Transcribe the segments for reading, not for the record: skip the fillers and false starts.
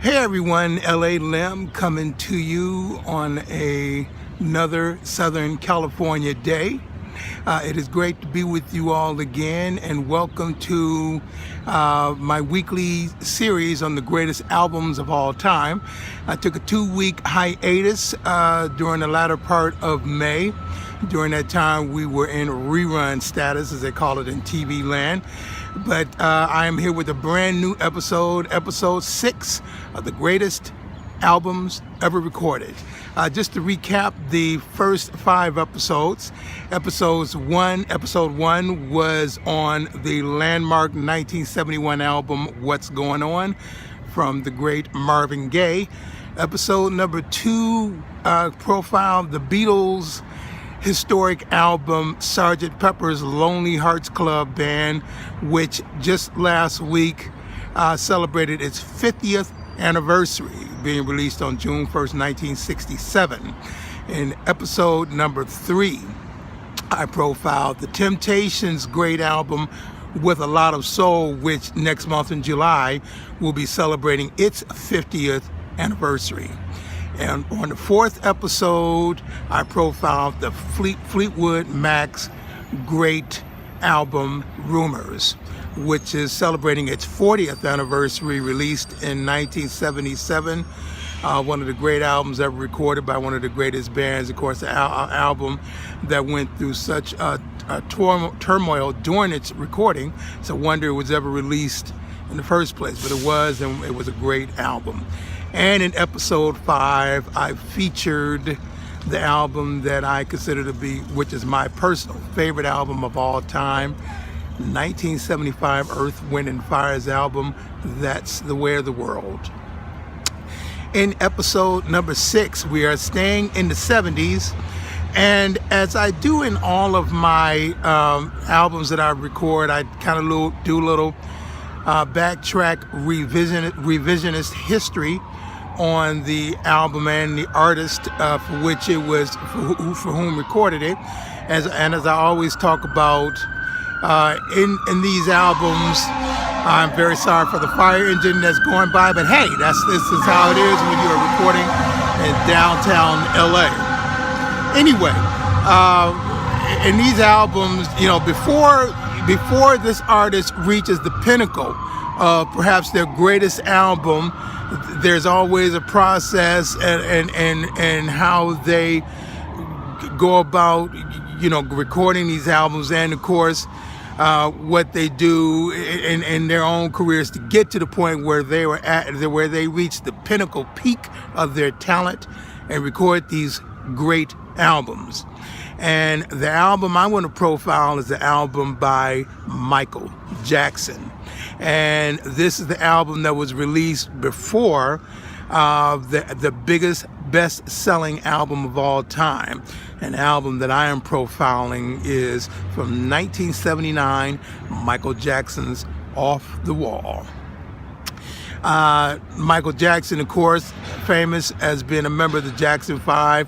Hey everyone, LA Lim coming to you on another Southern California day. It is great to be with you all again, and welcome to my weekly series on the greatest albums of all time. I took a 2-week hiatus during the latter part of May. During that time, we were in rerun status, as they call it in TV land. But I am here with a brand new episode 6 of the greatest albums ever recorded. Just to recap the first 5 episodes. Episode 1 was on the landmark 1971 album What's Going On from the great Marvin Gaye. Episode number 2 profiled the Beatles' historic album Sgt. Pepper's Lonely Hearts Club Band, which just last week celebrated its 50th anniversary, being released on June 1st, 1967. In episode number 3, I profiled the Temptations' great album With a Lot of Soul, which next month in July will be celebrating its 50th anniversary. And on the 4th episode, I profiled the Fleetwood Mac's great album, Rumors, which is celebrating its 40th anniversary, released in 1977. One of the great albums ever recorded by one of the greatest bands. Of course, the album that went through such turmoil during its recording. It's a wonder it was ever released in the first place, but it was, and it was a great album. And in episode 5, I featured the album that I consider to be, which is my personal favorite album of all time, 1975 Earth, Wind & Fire's album, That's the Way of the World. In episode number 6, we are staying in the 70s. And as I do in all of my albums that I record, I kind of do a little backtrack revisionist history on the album and the artist for which it was, for whom recorded it. As I always talk about in these albums, I'm very sorry for the fire engine that's going by, but hey, this is how it is when you're recording in downtown LA. Anyway, in these albums, before this artist reaches the pinnacle of perhaps their greatest album, there's always a process and how they go about, recording these albums, and of course, what they do in their own careers to get to the point where they reach the pinnacle peak of their talent and record these great albums. And the album I want to profile is the album by Michael Jackson. And this is the album that was released before the biggest best-selling album of all time. An album that I am profiling is from 1979, Michael Jackson's Off the Wall. Michael Jackson, of course, famous as being a member of the Jackson 5,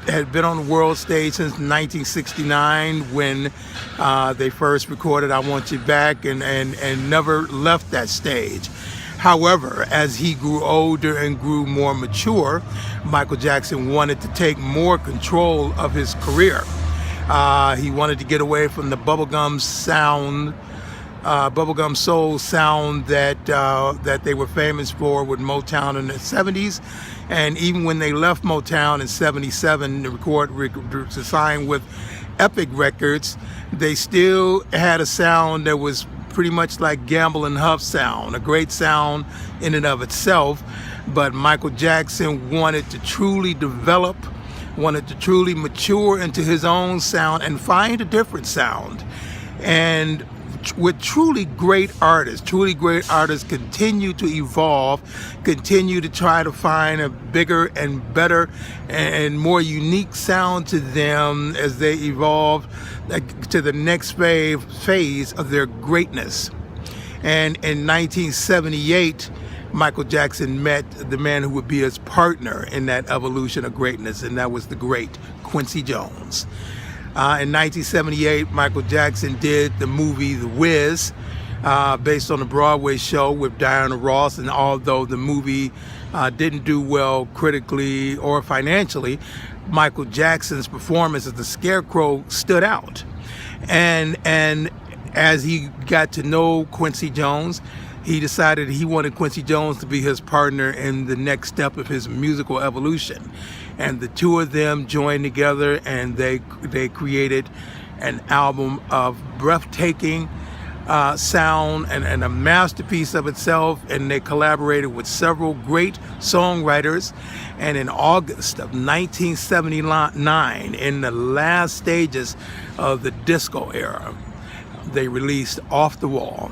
had been on the world stage since 1969 when they first recorded I Want You Back, and never left that stage. However, as he grew older and grew more mature, Michael Jackson wanted to take more control of his career. He wanted to get away from the bubblegum sound, bubblegum soul sound that they were famous for with Motown in the 70s. And even when they left Motown in 77 to sign with Epic Records, they still had a sound that was pretty much like Gamble and Huff sound, a great sound in and of itself. But Michael Jackson wanted to truly develop, wanted to truly mature into his own sound and find a different sound. And with truly great artists continue to evolve, continue to try to find a bigger and better and more unique sound to them as they evolve to the next phase of their greatness. And in 1978, Michael Jackson met the man who would be his partner in that evolution of greatness, and that was the great Quincy Jones. In 1978, Michael Jackson did the movie The Wiz, based on a Broadway show with Diana Ross. And although the movie didn't do well critically or financially, Michael Jackson's performance as the Scarecrow stood out. And as he got to know Quincy Jones, he decided he wanted Quincy Jones to be his partner in the next step of his musical evolution. And the two of them joined together, and they created an album of breathtaking sound and a masterpiece of itself. And they collaborated with several great songwriters. And in August of 1979, in the last stages of the disco era, they released Off the Wall.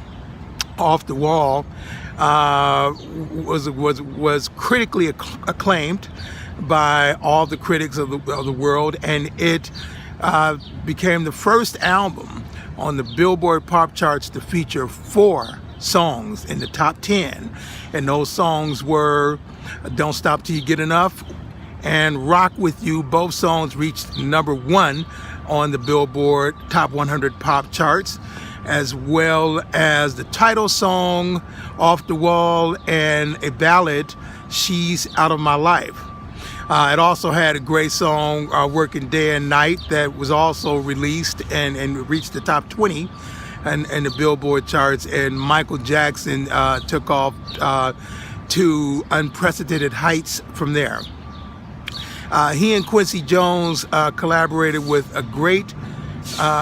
Off the Wall was critically acclaimed by all the critics of the world, and it became the first album on the Billboard pop charts to feature 4 songs in the top 10, and those songs were Don't Stop Till You Get Enough and Rock With You. Both songs reached #1 on the Billboard Top 100 pop charts, as well as the title song Off the Wall and a ballad, She's Out of My Life. It also had a great song, Working Day and Night, that was also released and reached the top 20 in the Billboard charts. And Michael Jackson took off to unprecedented heights from there. He and Quincy Jones collaborated with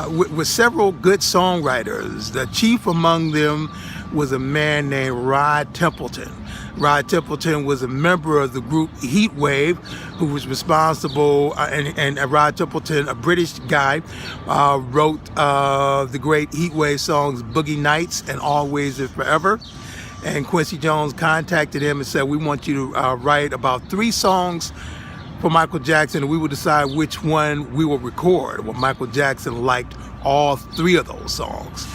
with several good songwriters. The chief among them was a man named Rod Temperton. Rod Temperton was a member of the group Heatwave, who was responsible, and Rod Temperton, a British guy, wrote the great Heatwave songs Boogie Nights and Always and Forever. And Quincy Jones contacted him and said, we want you to write about 3 songs for Michael Jackson, and we will decide which one we will record. Well, Michael Jackson liked all 3 of those songs.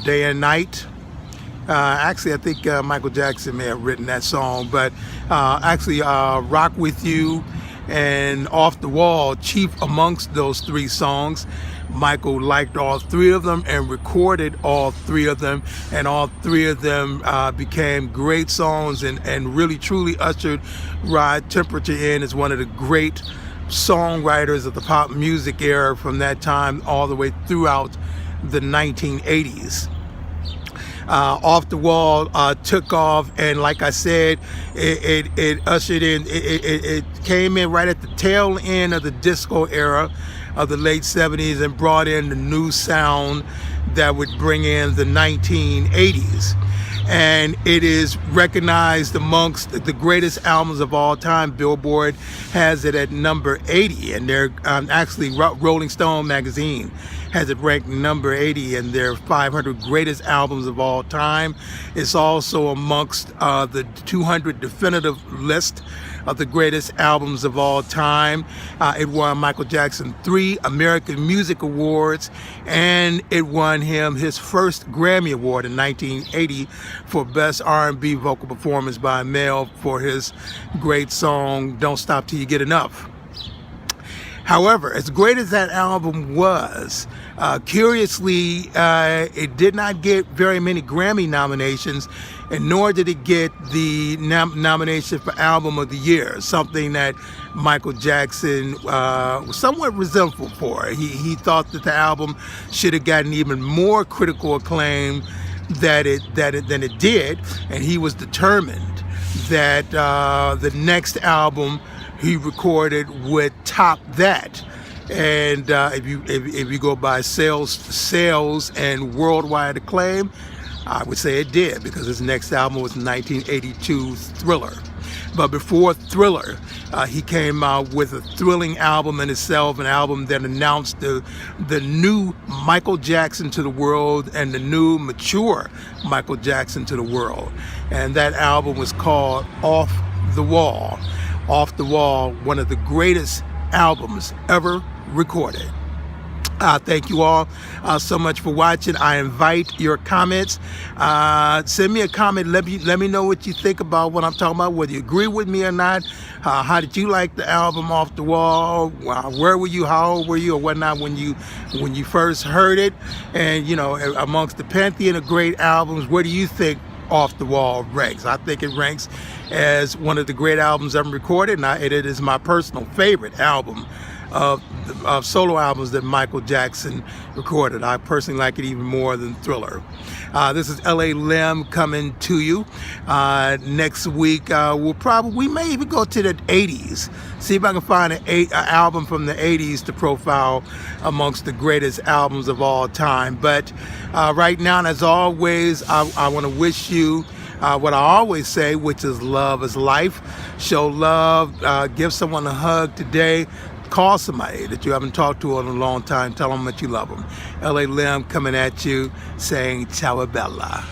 Day and Night. Actually, I think Michael Jackson may have written that song, but Rock With You and Off the Wall, chief amongst those 3 songs. Michael liked all 3 of them and recorded all 3 of them, and all 3 of them became great songs and really truly ushered Rod Temperton in as one of the great songwriters of the pop music era from that time all the way throughout the 1980s. Off the Wall took off, and like I said, it ushered in, it came in right at the tail end of the disco era of the late 70s and brought in the new sound that would bring in the 1980s. And it is recognized amongst the greatest albums of all time. Billboard has it at number 80, and they're actually Rolling Stone magazine has it ranked number 80 in their 500 greatest albums of all time. It's also amongst the 200 definitive list of the greatest albums of all time. It won Michael Jackson 3 American Music Awards, and it won him his first Grammy Award in 1980 for Best R&B Vocal Performance by a Male for his great song Don't Stop Till You Get Enough. However, as great as that album was, curiously, it did not get very many Grammy nominations, and nor did it get the nomination for Album of the Year, something that Michael Jackson was somewhat resentful for. He thought that the album should have gotten even more critical acclaim than it did, and he was determined that the next album he recorded would top that. And if you go by sales and worldwide acclaim, I would say it did, because his next album was 1982 Thriller. But before Thriller, he came out with a thrilling album in itself, an album that announced the new Michael Jackson to the world and the new mature Michael Jackson to the world. And that album was called Off the Wall. Off the Wall, one of the greatest albums ever recorded. Thank you all so much for watching. I invite your comments. Send me a comment. Let me know what you think about what I'm talking about, whether you agree with me or not. How did you like the album Off the Wall? Where were you? How old were you, or whatnot when you first heard it? And you know, amongst the pantheon of great albums, where do you think Off the Wall ranks? I think it ranks as one of the great albums ever recorded, and it is my personal favorite album of solo albums that Michael Jackson recorded. I personally like it even more than Thriller. This is L.A. Lim coming to you. Next week, we may even go to the 80s. See if I can find an album from the 80s to profile amongst the greatest albums of all time. But right now, as always, I want to wish you what I always say, which is love is life. Show love. Give someone a hug today. Call somebody that you haven't talked to in a long time. Tell them that you love them. L.A. Lim coming at you saying ciao bella.